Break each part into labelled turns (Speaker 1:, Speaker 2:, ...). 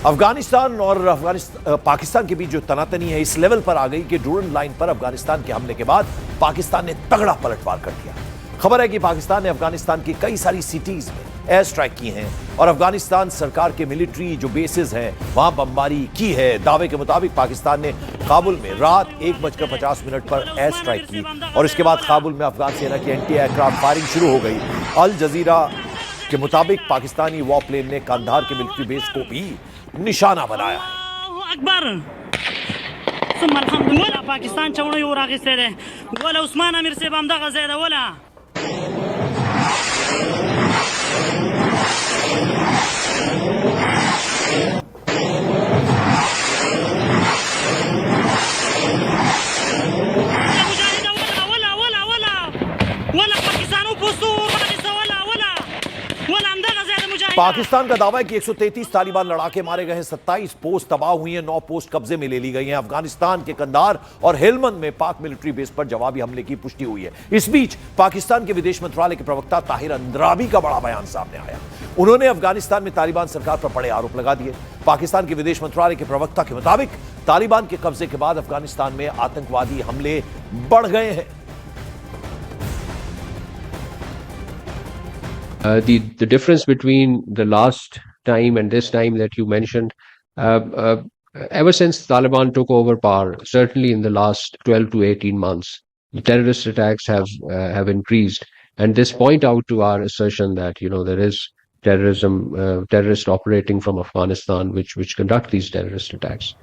Speaker 1: अफगानिस्तान और पाकिस्तान के बीच जो तनातनी है इस लेवल पर आ गई कि डूरन लाइन पर अफगानिस्तान के हमले के बाद पाकिस्तान ने तगड़ा पलटवार कर दिया। खबर है कि पाकिस्तान ने अफगानिस्तान की कई सारी सिटीज में एयर स्ट्राइक की हैं और अफगानिस्तान सरकार के मिलिट्री जो बेसिस हैं वहां बमबारी की है। दावे के मुताबिक पाकिस्तान ने काबुल में रात 1:50 पर एयर स्ट्राइक की और इसके बाद काबुल में अफगान सेना की एंटी एयरक्राफ्ट फायरिंग शुरू हो गई। अल जजीरा के मुताबिक पाकिस्तानी वॉरप्लेन ने कंधार के मिलिट्री बेस को भी निशाना बनाया है।
Speaker 2: पाकिस्तान उस्मान अमीर से
Speaker 1: पाकिस्तान का दावा है कि 133 तालिबान लड़ाके मारे गए हैं, 27 पोस्ट तबाह हुई हैं, 9 पोस्ट कब्जे में ले ली गई हैं। अफगानिस्तान के कंधार और हेलमंद में पाक मिलिट्री बेस पर जवाबी हमले की पुष्टि हुई है। इस बीच पाकिस्तान के विदेश मंत्रालय के प्रवक्ता ताहिर अंद्राबी का बड़ा बयान सामने आया। उन्होंने अफगानिस्तान में तालिबान सरकार पर बड़े आरोप लगा दिए। पाकिस्तान के विदेश मंत्रालय के प्रवक्ता के मुताबिक तालिबान के कब्जे के बाद अफगानिस्तान में आतंकवादी हमले बढ़ गए हैं।
Speaker 3: The difference between the last time and this time that you mentioned, ever since Taliban took over power, certainly in the last 12 to 18 months, the terrorist attacks have increased, and this point out to our assertion that there is terrorism, terrorists operating from Afghanistan, which conduct these terrorist attacks.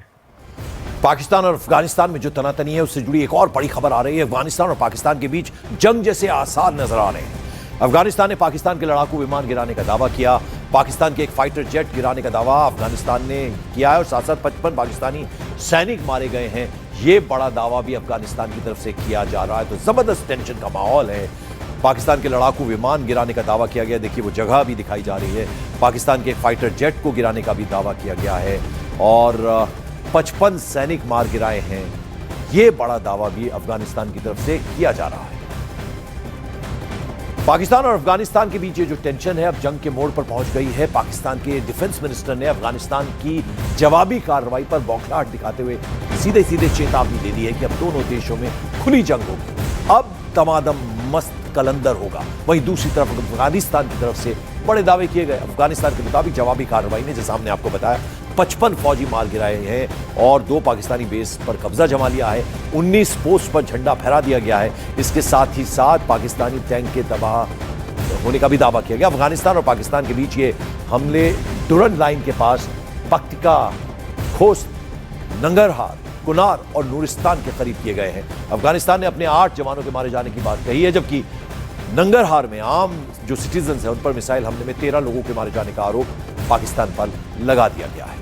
Speaker 1: Pakistan और अफगानिस्तान में जो तनातनी है उससे जुड़ी एक और बड़ी खबर आ रही है। अफगानिस्तान और पाकिस्तान के बीच जंग जैसे आसार नजर आ रहे हैं। अफगानिस्तान ने पाकिस्तान के लड़ाकू विमान गिराने का दावा किया। पाकिस्तान के एक फाइटर जेट गिराने का दावा अफगानिस्तान ने किया है और साथ साथ 55 पाकिस्तानी सैनिक मारे गए हैं। ये बड़ा दावा भी अफगानिस्तान की तरफ से किया जा रहा है, तो जबरदस्त टेंशन का माहौल है। पाकिस्तान के लड़ाकू विमान गिराने का दावा किया गया, देखिए वो जगह भी दिखाई जा रही है। पाकिस्तान के एक फाइटर जेट को गिराने का भी दावा किया गया है और 55 सैनिक मार गिराए हैं। ये बड़ा दावा भी अफगानिस्तान की तरफ से किया जा रहा है। पाकिस्तान और अफगानिस्तान के बीच ये जो टेंशन है अब जंग के मोड़ पर पहुंच गई है। पाकिस्तान के डिफेंस मिनिस्टर ने अफगानिस्तान की जवाबी कार्रवाई पर बौखलाहट दिखाते हुए सीधे सीधे चेतावनी दे दी है कि अब दोनों देशों में खुली जंग होगी, अब दमादम मस्त कलंदर होगा। वहीं दूसरी तरफ अफगानिस्तान की तरफ से बड़े दावे किए गए। अफगानिस्तान के मुताबिक जवाबी कार्रवाई ने, जैसा हमने आपको बताया, 55 फौजी मार गिराए हैं और 2 पाकिस्तानी बेस पर कब्जा जमा लिया है। 19 पोस्ट पर झंडा फहरा दिया गया है। इसके साथ ही साथ पाकिस्तानी टैंक के तबाह होने का भी दावा किया गया। अफगानिस्तान और पाकिस्तान के बीच ये हमले डुरन लाइन के पास पक्तिका, खोस्त, नंगरहार, कुनार और नूरिस्तान के करीब किए गए हैं। अफगानिस्तान ने अपने 8 जवानों के मारे जाने की बात कही है, जबकि नंगरहार में आम जो सिटीजन हैं उन पर मिसाइल हमले में 13 लोगों के मारे जाने का आरोप पाकिस्तान पर लगा दिया गया है।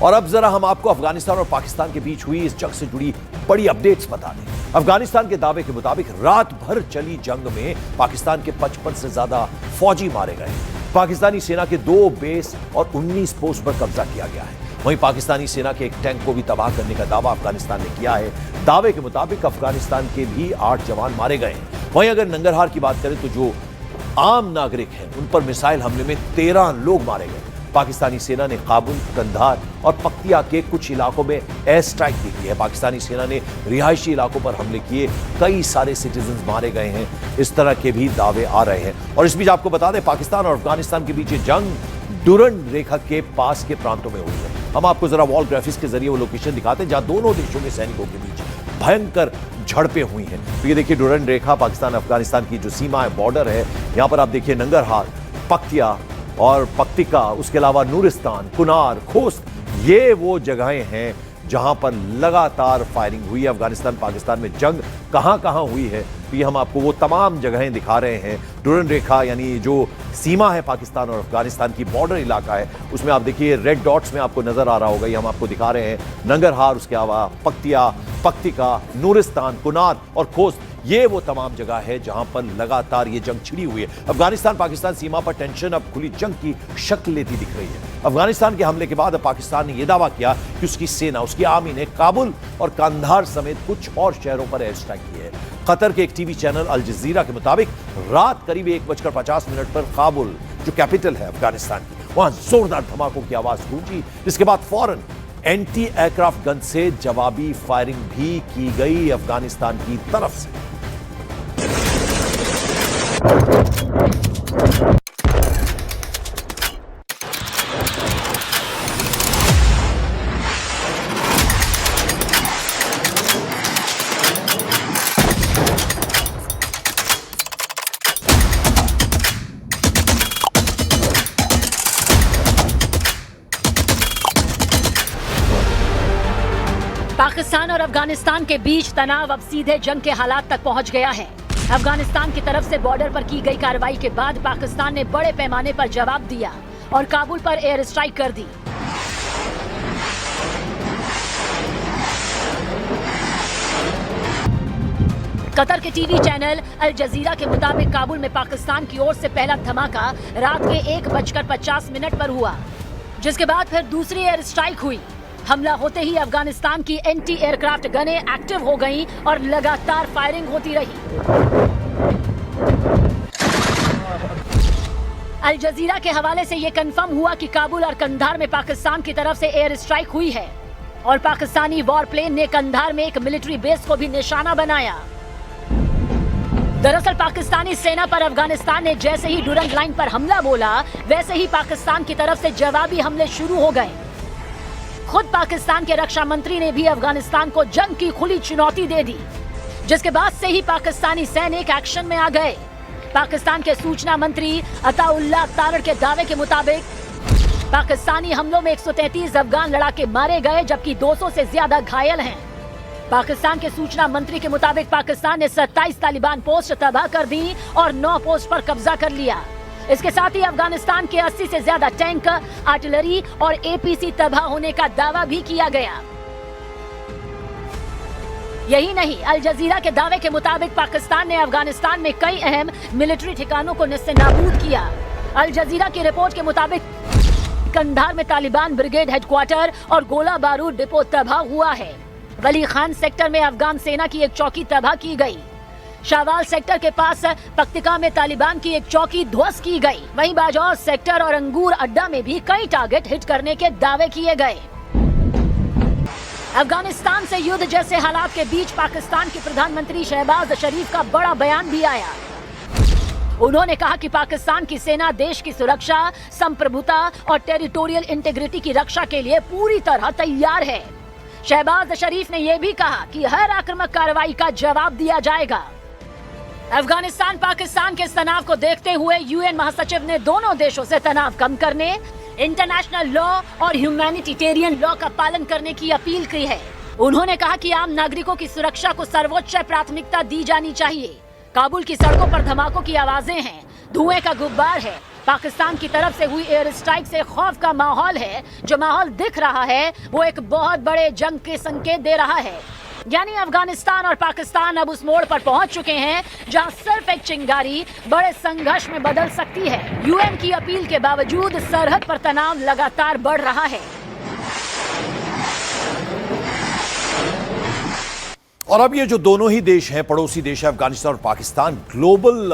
Speaker 1: और अब जरा हम आपको अफगानिस्तान और पाकिस्तान के बीच हुई इस जंग से जुड़ी बड़ी अपडेट्स बता दें। अफगानिस्तान के दावे के मुताबिक रात भर चली जंग में पाकिस्तान के 55 से ज्यादा फौजी मारे गए। पाकिस्तानी सेना के 2 बेस और 19 पोस्ट पर कब्जा किया गया है। वहीं पाकिस्तानी सेना के एक टैंक को भी तबाह करने का दावा अफगानिस्तान ने किया है। दावे के मुताबिक अफगानिस्तान के भी 8 जवान मारे गए हैं। वहीं अगर नंगरहार की बात करें तो जो आम नागरिक हैं उन पर मिसाइल हमले में 13 लोग मारे गए। पाकिस्तानी सेना ने काबुल, कंधार और पक्तिया के कुछ इलाकों में एयर स्ट्राइक भी की है। पाकिस्तानी सेना ने रिहायशी इलाकों पर हमले किए, कई सारे सिटीजन मारे गए हैं। इस तरह के भी दावे आ रहे हैं। और इस बीच आपको बता दें, पाकिस्तान और अफगानिस्तान के बीच ये जंग डुरन रेखा के पास के प्रांतों में हुई है। हम आपको जरा वॉल ग्राफिक्स के जरिए वो लोकेशन दिखाते हैं जहां दोनों देशों के सैनिकों के बीच भयंकर झड़पें हुई हैं। तो ये देखिए डुरन रेखा, पाकिस्तान अफगानिस्तान की जो सीमा है, बॉर्डर है, यहां पर आप देखिए नंगरहार, पक्तिया और पक्तिका, उसके अलावा नूरिस्तान, कुनार, खोस्त, ये वो जगहें हैं जहां पर लगातार फायरिंग हुई है। अफगानिस्तान पाकिस्तान में जंग कहां कहां हुई है तो ये हम आपको वो तमाम जगहें दिखा रहे हैं। डुरन रेखा यानी जो सीमा है पाकिस्तान और अफगानिस्तान की, बॉर्डर इलाका है, उसमें आप देखिए रेड डॉट्स में आपको नजर आ रहा होगा, ये हम आपको दिखा रहे हैं। नंगरहार, उसके अलावा पक्तिया, पक्तिका, नूरिस्तान, कुनार और खोस्त, ये वो तमाम जगह है जहां पर लगातार ये जंग छिड़ी हुई है। अफगानिस्तान पाकिस्तान सीमा पर टेंशन अब खुली जंग की शक्ल लेती दिख रही है। अफगानिस्तान के हमले के बाद अब पाकिस्तान ने यह दावा किया कि उसकी सेना, उसकी आर्मी ने काबुल और कंधार समेत कुछ और शहरों पर एयर स्ट्राइक की है। कतर के एक टीवी चैनल अल जजीरा के मुताबिक रात करीब 1:50 पर काबुल, जो कैपिटल है अफगानिस्तान की, वहां जोरदार धमाकों की आवाज गूंजी, जिसके बाद फौरन एंटी एयरक्राफ्ट गन से जवाबी फायरिंग भी की गई अफगानिस्तान की तरफ से।
Speaker 2: पाकिस्तान और अफगानिस्तान के बीच तनाव अब सीधे जंग के हालात तक पहुंच गया है। अफगानिस्तान की तरफ से बॉर्डर पर की गई कार्रवाई के बाद पाकिस्तान ने बड़े पैमाने पर जवाब दिया और काबुल पर एयर स्ट्राइक कर दी। कतर के टीवी चैनल अल जजीरा के मुताबिक काबुल में पाकिस्तान की ओर से पहला धमाका रात के 1:50 पर हुआ, जिसके बाद फिर दूसरी एयर स्ट्राइक हुई। हमला होते ही अफगानिस्तान की एंटी एयरक्राफ्ट गनें एक्टिव हो गईं और लगातार फायरिंग होती रही। अल जजीरा के हवाले से यह कंफर्म हुआ कि काबुल और कंधार में पाकिस्तान की तरफ से एयर स्ट्राइक हुई है और पाकिस्तानी वॉर प्लेन ने कंधार में एक मिलिट्री बेस को भी निशाना बनाया। दरअसल पाकिस्तानी सेना पर अफगानिस्तान ने जैसे ही डुरंड लाइन पर हमला बोला, वैसे ही पाकिस्तान की तरफ से जवाबी हमले शुरू हो गए। खुद पाकिस्तान के रक्षा मंत्री ने भी अफगानिस्तान को जंग की खुली चुनौती दे दी, जिसके बाद से ही पाकिस्तानी सैनिक एक्शन में आ गए। पाकिस्तान के सूचना मंत्री अताउल्लाह तारड़ के दावे के मुताबिक पाकिस्तानी हमलों में 133 अफगान लड़ाके मारे गए, जबकि 200 से ज्यादा घायल हैं। पाकिस्तान के सूचना मंत्री के मुताबिक पाकिस्तान ने 27 तालिबान पोस्ट तबाह कर दी और 9 पोस्ट पर कब्जा कर लिया। इसके साथ ही अफगानिस्तान के 80 से ज्यादा टैंक, आर्टिलरी और एपीसी तबाह होने का दावा भी किया गया। यही नहीं, अल जजीरा के दावे के मुताबिक पाकिस्तान ने अफगानिस्तान में कई अहम मिलिट्री ठिकानों को नेस्तनाबूद किया। अल जजीरा की रिपोर्ट के मुताबिक कंधार में तालिबान ब्रिगेड हेडक्वार्टर और गोला बारूद डिपो तबाह हुआ है। वली खान सेक्टर में अफगान सेना की एक चौकी तबाह की गई। शावाल सेक्टर के पास पक्तिका में तालिबान की एक चौकी ध्वस्त की गई। वहीं बाजौर सेक्टर और अंगूर अड्डा में भी कई टारगेट हिट करने के दावे किए गए। अफगानिस्तान से युद्ध जैसे हालात के बीच पाकिस्तान के प्रधानमंत्री शहबाज शरीफ का बड़ा बयान भी आया। उन्होंने कहा कि पाकिस्तान की सेना देश की सुरक्षा, संप्रभुता और टेरिटोरियल इंटीग्रिटी की रक्षा के लिए पूरी तरह तैयार है। शहबाज शरीफ ने यह भी कहा कि हर आक्रामक कार्रवाई का जवाब दिया जाएगा। अफगानिस्तान पाकिस्तान के इस तनाव को देखते हुए यूएन महासचिव ने दोनों देशों से तनाव कम करने, इंटरनेशनल लॉ और ह्यूमैनिटेरियन लॉ का पालन करने की अपील की है। उन्होंने कहा कि आम नागरिकों की सुरक्षा को सर्वोच्च प्राथमिकता दी जानी चाहिए। काबुल की सड़कों पर धमाकों की आवाजें हैं, धुएं का गुब्बार है। पाकिस्तान की तरफ से हुई एयर स्ट्राइक से खौफ का माहौल है। जो माहौल दिख रहा है वो एक बहुत बड़े जंग के संकेत दे रहा है। यानी अफगानिस्तान और पाकिस्तान अब उस मोड़ पर पहुंच चुके हैं जहां सिर्फ एक चिंगारी बड़े संघर्ष में बदल सकती है। यूएन की अपील के बावजूद सरहद पर तनाव लगातार बढ़ रहा है।
Speaker 1: और अब ये जो दोनों ही देश हैं, पड़ोसी देश है अफगानिस्तान और पाकिस्तान, ग्लोबल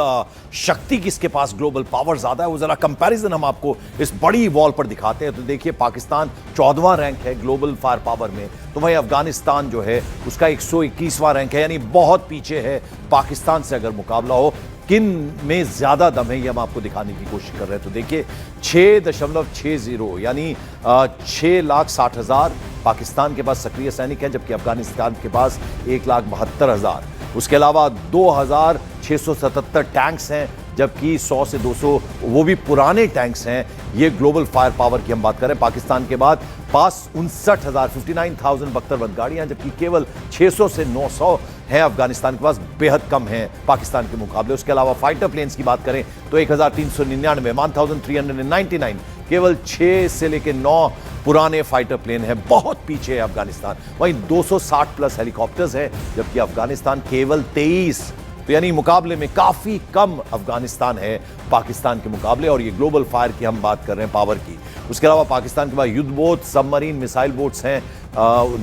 Speaker 1: शक्ति किसके पास, ग्लोबल पावर ज्यादा है, वो जरा कंपैरिजन हम आपको इस बड़ी वॉल पर दिखाते हैं। तो देखिए, पाकिस्तान 14वां रैंक है ग्लोबल फायर पावर में, तो वहीं अफगानिस्तान जो है उसका 121वां रैंक है, यानी बहुत पीछे है पाकिस्तान से अगर मुकाबला हो। किन में ज्यादा दम है ये हम आपको दिखाने की कोशिश कर रहे हैं। तो देखिए 6.60 यानी 6,60,000 पाकिस्तान के पास सक्रिय सैनिक हैं, जबकि अफगानिस्तान के पास 1,72,000। उसके अलावा 2,677 टैंक्स हैं, जबकि 100 से 200 वो भी पुराने टैंक्स हैं। ये ग्लोबल फायर पावर की हम बात करें। पाकिस्तान के बाद पास 59,000 59,000 बख्तरबंद गाड़ियां, जबकि केवल 600 से 900 हैं अफगानिस्तान के पास बेहद कम हैं पाकिस्तान के मुकाबले। उसके अलावा फाइटर प्लेन्स की बात करें तो 1399 1399 केवल 6 से लेकर 9 पुराने फाइटर प्लेन हैं, बहुत पीछे है अफगानिस्तान। वहीं 260 प्लस हेलीकॉप्टर्स हैं, जबकि अफगानिस्तान केवल 23। तो यानी मुकाबले में काफी कम अफगानिस्तान है पाकिस्तान के मुकाबले। और ये ग्लोबल फायर की हम बात कर रहे हैं, पावर की। उसके अलावा पाकिस्तान के पास युद्ध बोट, सबमरीन, मिसाइल बोट्स हैं,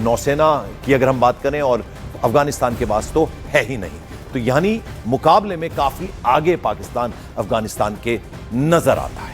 Speaker 1: नौसेना की अगर हम बात करें, और अफगानिस्तान के पास तो है ही नहीं। तो यानी मुकाबले में काफी आगे पाकिस्तान अफगानिस्तान के नजर आता है।